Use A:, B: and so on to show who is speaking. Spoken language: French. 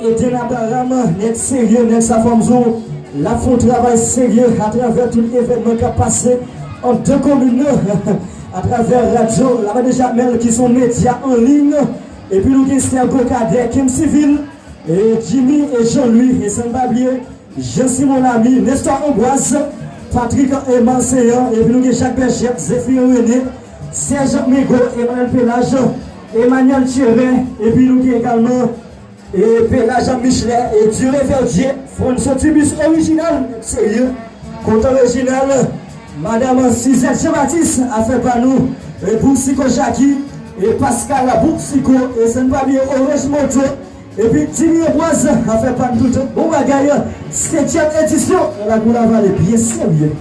A: Eden Abraham, net sérieux, net sa forme zone. La font travail sérieux à travers tout l'événement qui a passé en deux communes, à travers radio, la déjà Mel qui sont médias en ligne, et puis nous avons Sergo Cadet, Kim Civil, et Jimmy et Jean-Louis, et sans pas oublier, Jean-Simon Lamy, Nestor Amboise, Patrick Emanséan, et puis nous avons Jacques Berger, Zéphir René, Serge Mégo, Emmanuel Pélage, Emmanuel Thierry, et puis nous avons également et Pélage Michelet et Duré Verdier, François Tubus original, sérieux, compte original, Madame Suzette Jean-Baptiste a fait par nous, et Bouxico Jackie, et Pascal Bouxico, et c'est pas bien Orange Moto, et puis Thierry Boise a fait par nous tout. Bon bagaille, 7e édition, la Goula Vallée, bien sérieux.